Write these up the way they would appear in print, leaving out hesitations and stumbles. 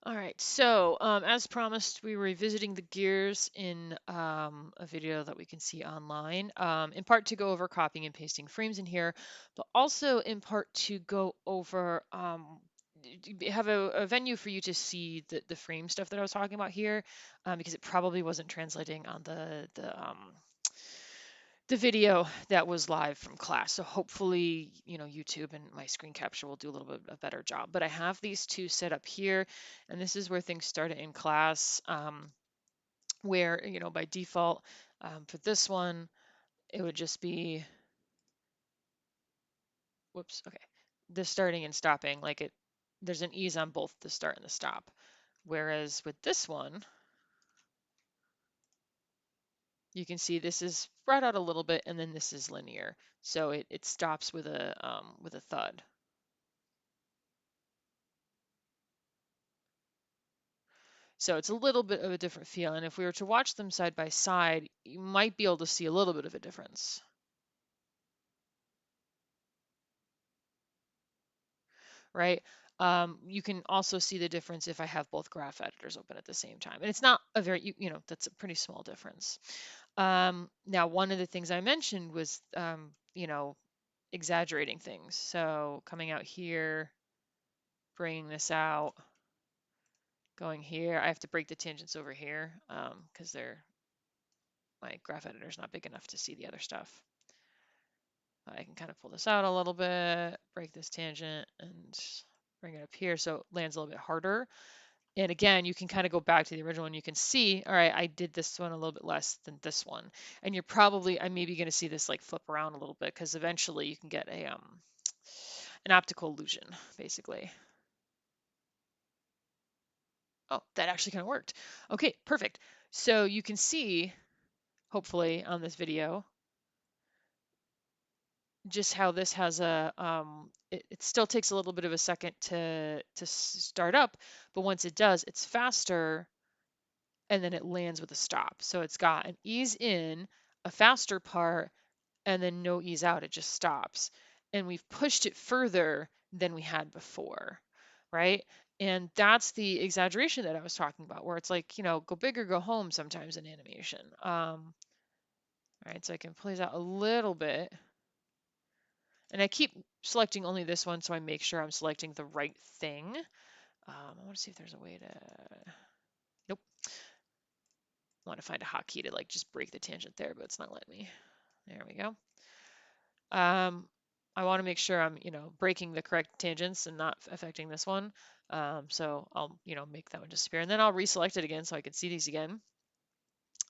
All right, so as promised, we were revisiting the gears in a video that we can see online, in part to go over copying and pasting frames in here, but also in part to go over have a venue for you to see the frame stuff that I was talking about here, because it probably wasn't translating on the video that was live from class. So hopefully, YouTube and my screen capture will do a little bit a better job. But I have these two set up here, and this is where things started in class, where, by default, for this one, it would just be, whoops, okay, the starting and stopping, there's an ease on both the start and the stop. Whereas with this one, you can see this is spread out a little bit, and then this is linear. So it stops with a thud. So it's a little bit of a different feel. And if we were to watch them side by side, you might be able to see a little bit of a difference, right? You can also see the difference if I have both graph editors open at the same time. And it's not a very, that's a pretty small difference. Now, one of the things I mentioned was, exaggerating things. So coming out here, bringing this out, going here. I have to break the tangents over here because my graph editor is not big enough to see the other stuff. I can kind of pull this out a little bit, break this tangent, and bring it up here so it lands a little bit harder. And again, you can kind of go back to the original and you can see, all right, I did this one a little bit less than this one. And I'm maybe going to see this like flip around a little bit because eventually you can get an optical illusion, basically. Oh, that actually kind of worked. Okay, perfect. So you can see, hopefully on this video, just how this has it still takes a little bit of a second to start up, but once it does, it's faster, and then it lands with a stop. So it's got an ease in, a faster part, and then no ease out. It just stops. And we've pushed it further than we had before, right? And that's the exaggeration that I was talking about, where it's like, go big or go home sometimes in animation. All right, so I can play that a little bit. And I keep selecting only this one so I make sure I'm selecting the right thing. I want to see if there's a way to, nope. I want to find a hotkey to like just break the tangent there, but it's not letting me. There we go. I want to make sure I'm, breaking the correct tangents and not affecting this one. So I'll, make that one disappear, and then I'll reselect it again so I can see these again.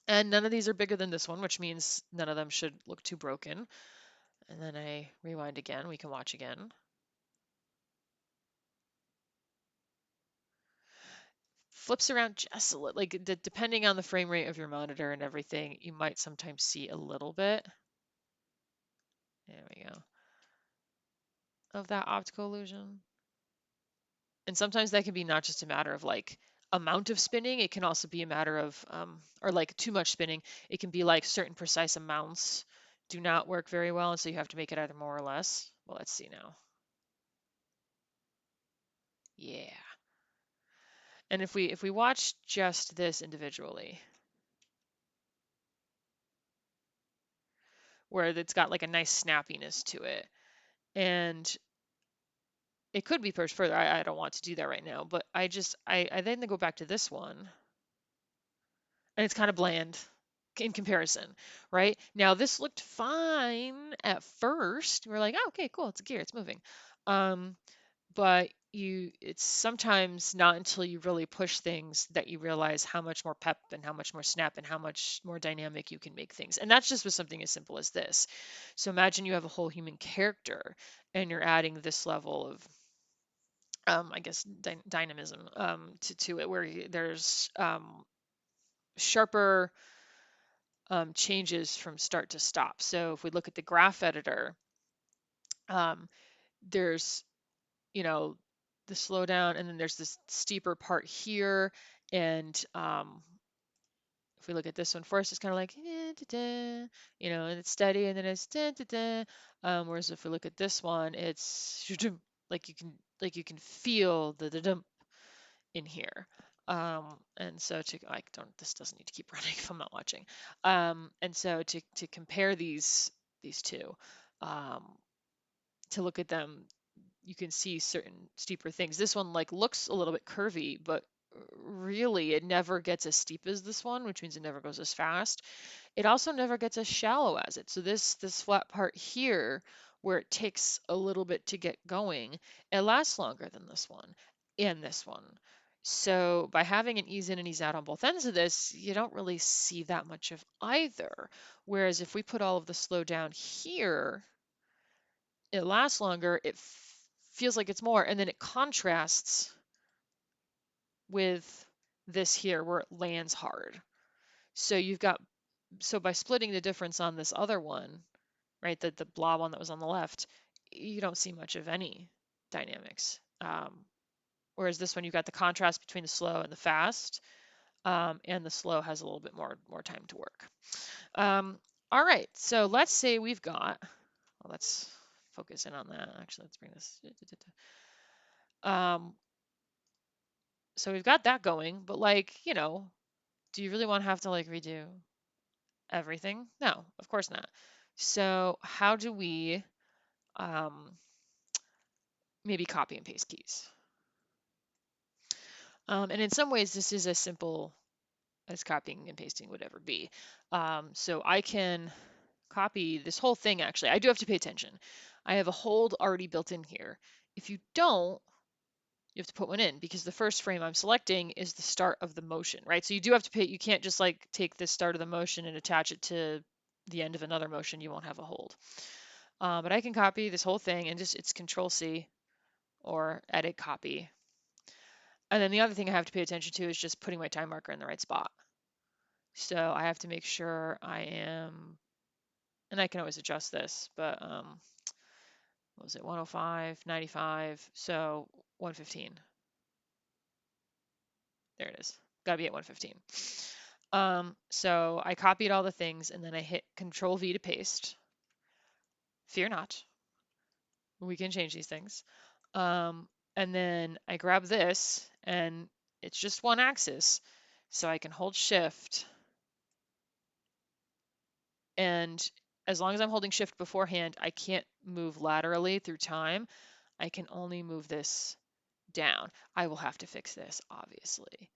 And none of these are bigger than this one, which means none of them should look too broken. And then I rewind again. We can watch again. Flips around just a little, like depending on the frame rate of your monitor and everything, you might sometimes see a little bit. There we go. Of that optical illusion. And sometimes that can be not just a matter of like amount of spinning, it can also be a matter of, or like too much spinning. It can be like certain precise amounts do not work very well, and so you have to make it either more or less. Well, let's see now. Yeah. And if we watch just this individually, where it's got like a nice snappiness to it, and it could be pushed further. I don't want to do that right now, but I then go back to this one, and it's kind of bland in comparison, right? Now this looked fine at first. We're like, oh, okay, cool, it's a gear, it's moving. Um, but it's sometimes not until you really push things that you realize how much more pep and how much more snap and how much more dynamic you can make things. And that's just with something as simple as this. So imagine you have a whole human character and you're adding this level of I guess dynamism to it, where there's sharper changes from start to stop. So if we look at the graph editor, um, there's, you know, the slowdown, and then there's this steeper part here. And if we look at this one first, it's kind of like, and it's steady, and then it's whereas if we look at this one, it's like you can feel the in here. And so to like don't this doesn't need to keep running if I'm not watching. And so to compare these two, um, to look at them, you can see certain steeper things. This one like looks a little bit curvy, but really it never gets as steep as this one, which means it never goes as fast. It also never gets as shallow as it. So this flat part here, where it takes a little bit to get going, it lasts longer than this one and this one. So by having an ease in and ease out on both ends of this, you don't really see that much of either. Whereas if we put all of the slow down here, it lasts longer, it feels like it's more, and then it contrasts with this here where it lands hard. So you've got, so by splitting the difference on this other one, right, the blob one that was on the left, you don't see much of any dynamics. Whereas this one, you've got the contrast between the slow and the fast, and the slow has a little bit more time to work. All right, so let's say we've got, well, let's focus in on that. Actually, let's bring this. Um, so we've got that going, but like, do you really want to have to like redo everything? No, of course not. So how do we um, maybe copy and paste keys? And in some ways, this is as simple as copying and pasting would ever be. So I can copy this whole thing, actually. I do have to pay attention. I have a hold already built in here. If you don't, you have to put one in because the first frame I'm selecting is the start of the motion, right? So you do have to pay, you can't just like take the start of the motion and attach it to the end of another motion. You won't have a hold. But I can copy this whole thing and just, it's Control C or edit copy. And then the other thing I have to pay attention to is just putting my time marker in the right spot. So I have to make sure I am, and I can always adjust this, but what was it, 105, 95, so 115. There it is. Got to be at 115. So I copied all the things and then I hit Control V to paste. Fear not, we can change these things. And then I grab this and it's just one axis. So I can hold Shift, and as long as I'm holding Shift beforehand, I can't move laterally through time. I can only move this down. I will have to fix this, obviously.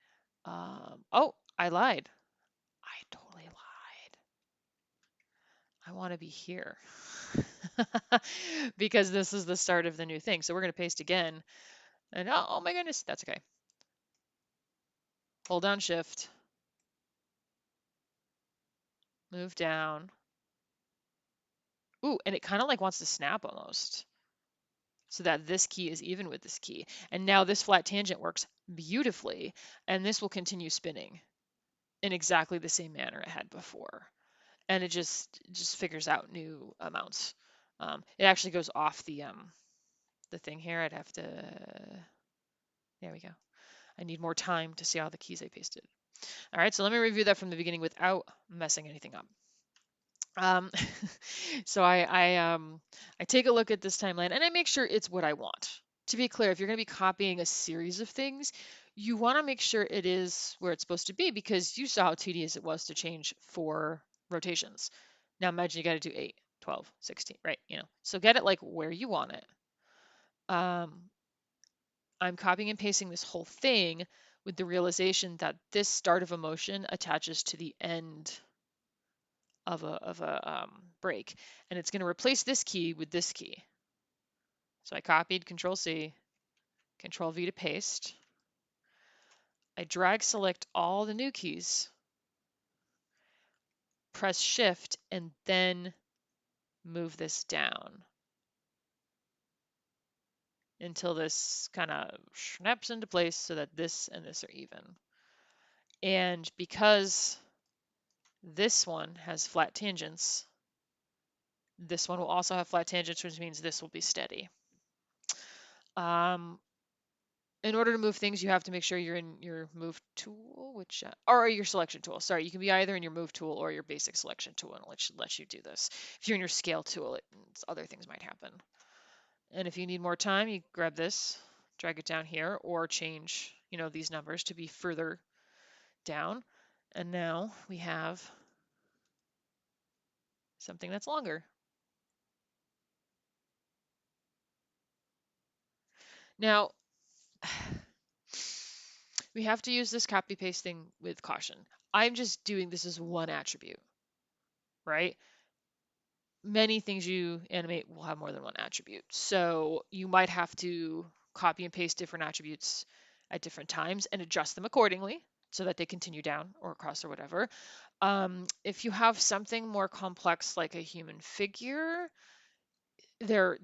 Oh, I lied. I totally lied. I want to be here because this is the start of the new thing. So we're going to paste again. And oh my goodness, that's okay. Hold down Shift, move down. Ooh, and it kind of like wants to snap almost, so that this key is even with this key. And now this flat tangent works beautifully, and this will continue spinning in exactly the same manner it had before. And it just figures out new amounts. It actually goes off the thing here. I'd have to, there we go. I need more time to see all the keys I pasted. All right, so let me review that from the beginning without messing anything up. Um, so I take a look at this timeline and I make sure it's what I want. To be clear, if you're going to be copying a series of things, you want to make sure it is where it's supposed to be because you saw how tedious it was to change 4 rotations. Now imagine you got to do 8, 12, 16, right? So get it like where you want it. I'm copying and pasting this whole thing with the realization that this start of a motion attaches to the end of a break, and it's going to replace this key with this key. So I copied, Control C, Control V to paste. I drag select all the new keys, press Shift, and then move this down until this kind of snaps into place so that this and this are even. And because this one has flat tangents, this one will also have flat tangents, which means this will be steady. In order to move things, you have to make sure you're in your move tool, which or your selection tool. Sorry, you can be either in your move tool or your basic selection tool, and it lets you do this. If you're in your scale tool, other things might happen. And if you need more time, you grab this, drag it down here, or change these numbers to be further down. And now we have something that's longer. Now, we have to use this copy pasting with caution. I'm just doing this as one attribute, right? Many things you animate will have more than one attribute. So you might have to copy and paste different attributes at different times and adjust them accordingly so that they continue down or across or whatever. If you have something more complex like a human figure, there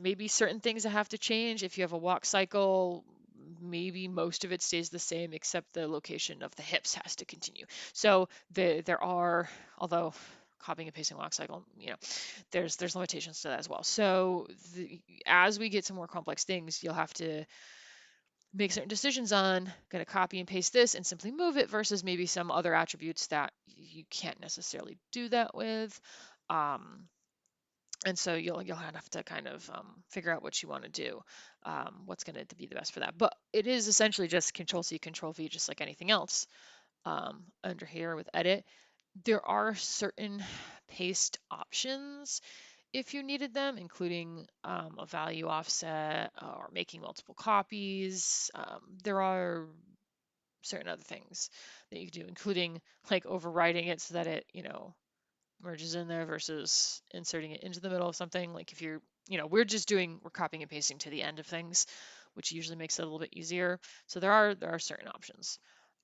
may be certain things that have to change. If you have a walk cycle, maybe most of it stays the same except the location of the hips has to continue. So there are, although copying and pasting walk cycle, there's limitations to that as well. So as we get to more complex things, you'll have to make certain decisions on going to copy and paste this and simply move it versus maybe some other attributes that you can't necessarily do that with. Um, and so you'll have to kind of figure out what you want to do, what's going to be the best for that. But it is essentially just Control C, Control V, just like anything else under here with Edit. There are certain paste options if you needed them, including a value offset or making multiple copies. There are certain other things that you can do, including like overwriting it so that it, merges in there versus inserting it into the middle of something. Like if we're copying and pasting to the end of things, which usually makes it a little bit easier. So there are certain options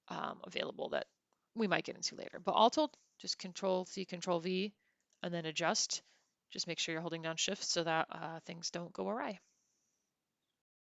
available that we might get into later. But all told, just Control C, Control V, and then adjust. Just make sure you're holding down Shift so that things don't go awry.